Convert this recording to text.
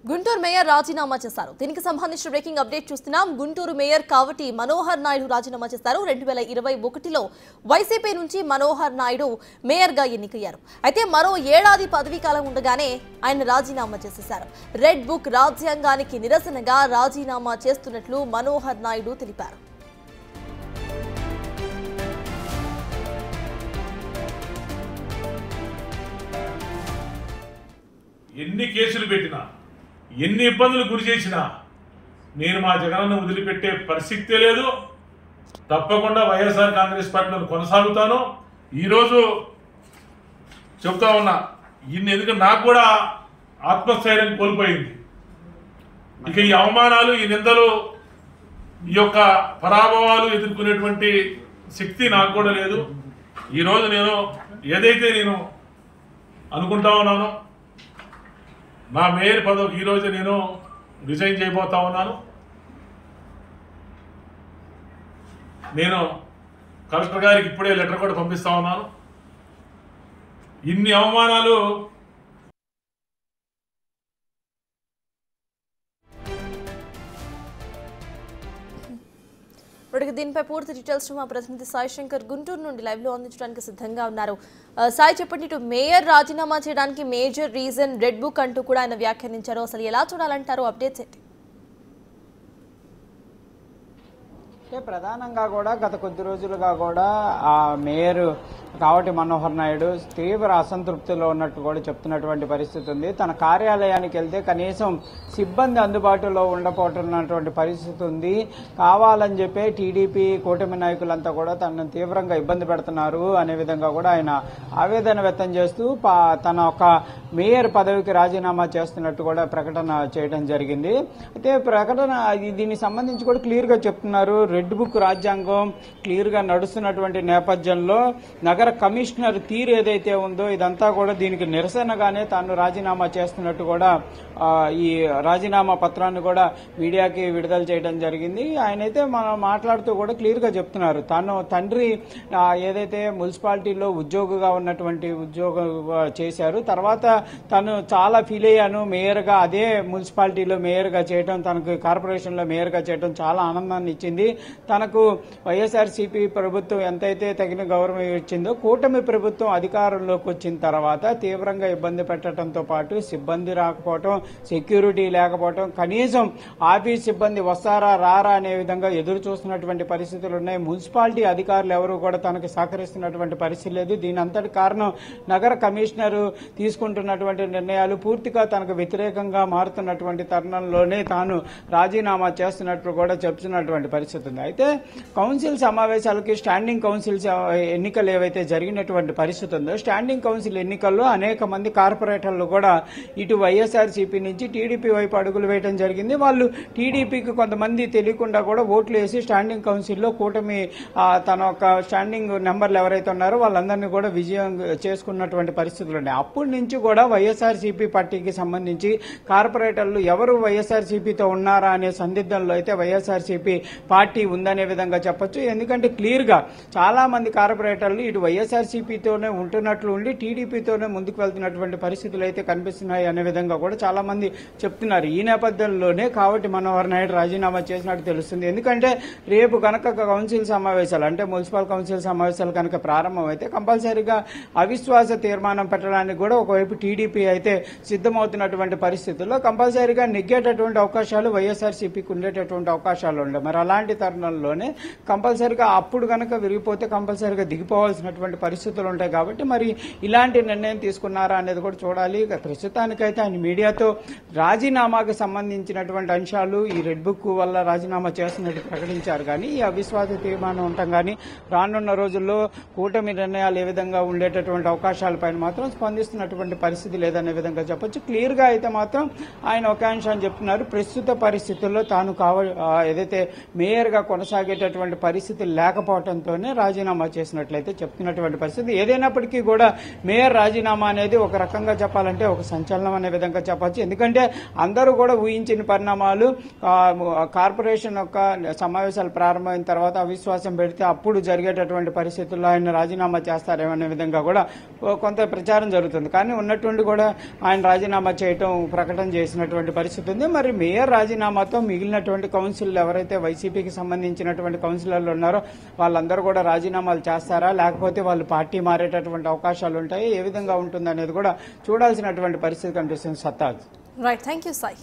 Guntur mayor రాజీనామా చేశారు. దీనికి సంబంధించిన బ్రేకింగ్ అప్డేట్ చూస్తున్నాం. గుంటూరు మేయర్ కావటి మనోహర్ నాయుడు రాజీనామా చేశారు. 2021లో వైసీపీ నుంచి మనోహర్ నాయుడు మేయర్ గా ఎన్నికయ్యారు. అయితే మరో ఏడాది పదవీ కాలం ఉండగానే ఆయన రాజీనామా చేసేశారు. రెడ్ బుక్ రాజ్యాంగానికి నిరసనగా రాజీనామా చేస్తున్నట్లు మనోహర్ నాయుడు తెలిపారు. ఎన్ని కేసులు పెట్టినా, ఎన్ని ఇబ్బందులు గురి చేసినా నేను మా జగనన్న వదిలిపెట్టే పరిస్థితి లేదు. తప్పకుండా వైఎస్ఆర్ కాంగ్రెస్ పార్టీలో కొనసాగుతాను. ఈరోజు చెప్తా ఉన్నా, ఎందుకంటే నాకు కూడా ఆత్మస్థైర్యం కోల్పోయింది. ఇక ఈ అవమానాలు, ఈ నిందలు, ఈ యొక్క పరాభవాలు ఎదుర్కొనేటువంటి శక్తి నాకు కూడా లేదు. ఈరోజు నేను ఏదైతే నేను అనుకుంటా ఉన్నానో, నా మేయర్ పదవికి ఈరోజు నేను రిజైన్ చేయబోతా ఉన్నాను. నేను కలెక్టర్ గారికి ఇప్పుడే లెటర్ కూడా పంపిస్తా ఉన్నాను. ఇన్ని అవమానాలు దీనిపై పూర్తి డీటెయిల్స్ మా ప్రతినిధి సాయి శంకర్ గుంటూరు నుండి లైవ్ లో అందించడానికి సిద్ధంగా ఉన్నారు. సాయి, చెప్పండి, ఇటు మేయర్ రాజీనామా చేయడానికి మేజర్ రీజన్ రెడ్ బుక్ అంటూ కూడా ఆయన వ్యాఖ్యానించారు. అసలు ఎలా చూడాలంటారు? అప్డేట్స్ ఏంటి? ప్రధానంగా కూడా గత కొద్ది రోజులుగా కూడా ఆ మేయర్ కావటి మనోహర్ నాయుడు తీవ్ర అసంతృప్తిలో ఉన్నట్టు కూడా చెప్తున్నటువంటి పరిస్థితి ఉంది. తన కార్యాలయానికి వెళ్తే కనీసం సిబ్బంది అందుబాటులో ఉండబోతున్నటువంటి పరిస్థితి ఉంది. కావాలని చెప్పి టీడీపీ కూటమి నాయకులంతా కూడా తనను తీవ్రంగా ఇబ్బంది పెడుతున్నారు అనే విధంగా కూడా ఆయన ఆవేదన వ్యక్తం చేస్తూ తన ఒక మేయర్ పదవికి రాజీనామా చేస్తున్నట్టు కూడా ప్రకటన చేయడం జరిగింది. అయితే ప్రకటన దీనికి సంబంధించి కూడా క్లియర్ గా చెప్తున్నారు. రెడ్ బుక్ రాజ్యాంగం క్లియర్ గా నడుస్తున్నటువంటి నేపథ్యంలో నగర కమిషనర్ తీరు ఏదైతే ఉందో ఇదంతా కూడా దీనికి నిరసనగానే తాను రాజీనామా చేస్తున్నట్టు కూడా ఈ రాజీనామా పత్రాన్ని కూడా మీడియాకి విడుదల చేయడం జరిగింది. ఆయనైతే మనం మాట్లాడుతూ కూడా క్లియర్ గా చెప్తున్నారు. తాను తండ్రి ఏదైతే మున్సిపాలిటీలో ఉద్యోగిగా ఉన్నటువంటి ఉద్యోగం చేశారు, తర్వాత తను చాలా ఫీల్ అయ్యాను మేయర్ గా, అదే మున్సిపాలిటీలో మేయర్ గా చేయడం, తనకు కార్పొరేషన్ లో మేయర్ గా చేయడం చాలా ఆనందాన్ని ఇచ్చింది. తనకు వైఎస్ఆర్సీపీ ప్రభుత్వం ఎంతైతే తగిన గౌరవం ఇచ్చిందో కూటమి ప్రభుత్వం అధికారంలోకి వచ్చిన తర్వాత తీవ్రంగా ఇబ్బంది పెట్టడంతో పాటు సిబ్బంది రాకపోవటం, సెక్యూరిటీ లేకపోవటం, కనీసం ఆఫీస్ సిబ్బంది వస్తారా రారా అనే విధంగా ఎదురు చూస్తున్నటువంటి పరిస్థితులు ఉన్నాయి. మున్సిపాలిటీ అధికారులు ఎవరు కూడా తనకు సహకరిస్తున్నటువంటి పరిస్థితి లేదు. దీని అంతటి కారణం నగర కమిషనర్ తీసుకుంటున్నటువంటి నిర్ణయాలు పూర్తిగా తనకు వ్యతిరేకంగా మారుతున్నటువంటి తరుణంలోనే తాను రాజీనామా చేస్తున్నట్టు కూడా చెప్తున్నటువంటి పరిస్థితి ఉంది. అయితే కౌన్సిల్ సమావేశాలకి స్టాండింగ్ కౌన్సిల్ ఎన్నికలు ఏవైతే జరిగినటువంటి పరిస్థితి ఉందో, స్టాండింగ్ కౌన్సిల్ ఎన్నికల్లో అనేక మంది కార్పొరేటర్లు కూడా ఇటు వైఎస్ఆర్సీపీ నుంచి టీడీపీ వైపు అడుగులు వేయడం జరిగింది. వాళ్ళు టీడీపీకి కొంతమంది తెలియకుండా కూడా ఓట్లు వేసి స్టాండింగ్ కౌన్సిల్లో కూటమి తన ఒక స్టాండింగ్ నెంబర్లు ఎవరైతే ఉన్నారో వాళ్ళందరినీ కూడా విజయం చేసుకున్నటువంటి పరిస్థితులు ఉన్నాయి. అప్పటి నుంచి కూడా వైఎస్ఆర్సీపీ పార్టీకి సంబంధించి కార్పొరేటర్లు ఎవరు వైఎస్ఆర్సీపీతో ఉన్నారా అనే సందిగ్ధంలో అయితే వైఎస్ఆర్సీపీ పార్టీ ఉందనే విధంగా చెప్పొచ్చు. ఎందుకంటే క్లియర్ గా చాలా మంది కార్పొరేటర్లు ఇటు వైఎస్ఆర్సీపీతోనే ఉంటున్నట్లు ఉండి టీడీపీతోనే ముందుకు వెళ్తున్నటువంటి పరిస్థితులు అయితే కనిపిస్తున్నాయి అనే విధంగా కూడా చాలా మంది చెప్తున్నారు. ఈ నేపథ్యంలోనే కావటి మనోహర్ నాయుడు రాజీనామా చేసినట్టు తెలుస్తుంది. ఎందుకంటే రేపు కనుక కౌన్సిల్ సమావేశాలు అంటే మున్సిపల్ కౌన్సిల్ సమావేశాలు కనుక ప్రారంభమైతే కంపల్సరీగా అవిశ్వాస తీర్మానం పెట్టడానికి కూడా ఒకవైపు టీడీపీ అయితే సిద్ధమవుతున్నటువంటి పరిస్థితుల్లో కంపల్సరీగా నెగ్గేటటువంటి అవకాశాలు వైఎస్ఆర్సీపీకి ఉండేటటువంటి అవకాశాలు ఉండవు. మరి అలాంటి తరుణంలోనే కంపల్సరీగా అప్పుడు కనుక విరిగిపోతే కంపల్సరీగా దిగిపోవాల్సినటువంటి పరిస్థితులు ఉంటాయి. కాబట్టి మరి ఇలాంటి నిర్ణయం తీసుకున్నారా అనేది కూడా చూడాలి. ప్రస్తుతానికైతే ఆయన మీడియాతో రాజీనామాకు సంబంధించినటువంటి అంశాలు ఈ రెడ్ బుక్ వల్ల రాజీనామా చేస్తున్నట్టు ప్రకటించారు. కానీ ఈ అవిశ్వాస తీర్మానం ఉండటం కానీ రానున్న రోజుల్లో కూటమి నిర్ణయాలు ఏ విధంగా ఉండేటటువంటి అవకాశాలపైన మాత్రం స్పందిస్తున్నటువంటి పరిస్థితి లేదనే విధంగా చెప్పొచ్చు. క్లియర్ గా అయితే మాత్రం ఆయన ఒక అంశాన్ని చెప్తున్నారు. ప్రస్తుత పరిస్థితుల్లో తాను ఏదైతే మేయర్ గా కొనసాగేటటువంటి పరిస్థితి లేకపోవడంతోనే రాజీనామా చేసినట్లయితే చెప్తున్నటువంటి పరిస్థితి. ఏదైనప్పటికీ కూడా మేయర్ రాజీనామా అనేది ఒక రకంగా చెప్పాలంటే ఒక సంచలనం అనే విధంగా చెప్పచ్చు. ఎందుకంటే అందరూ కూడా ఊహించిన పరిణామాలు. కార్పొరేషన్ యొక్క సమావేశాలు ప్రారంభమైన తర్వాత అవిశ్వాసం పెడితే అప్పుడు జరిగేటటువంటి పరిస్థితుల్లో ఆయన రాజీనామా చేస్తారేమనే విధంగా కూడా కొంత ప్రచారం జరుగుతుంది. కానీ ఉన్నటువంటి కూడా ఆయన రాజీనామా చేయటం ప్రకటన చేసినటువంటి పరిస్థితి ఉంది. మరి మేయర్ రాజీనామాతో మిగిలినటువంటి కౌన్సిల్ ఎవరైతే వైసీపీకి సంబంధించినటువంటి కౌన్సిలర్లు ఉన్నారో వాళ్ళందరూ కూడా రాజీనామాలు చేస్తారా, లేకపోతే వాళ్ళు పార్టీ మారేటటువంటి అవకాశాలు ఉంటాయి, ఏ విధంగా ఉంటుంది అనేది కూడా చూడాల్సినటువంటి పరిస్థితి కనిపిస్తుంది. సత్తాజ్. Right, thank you Sai.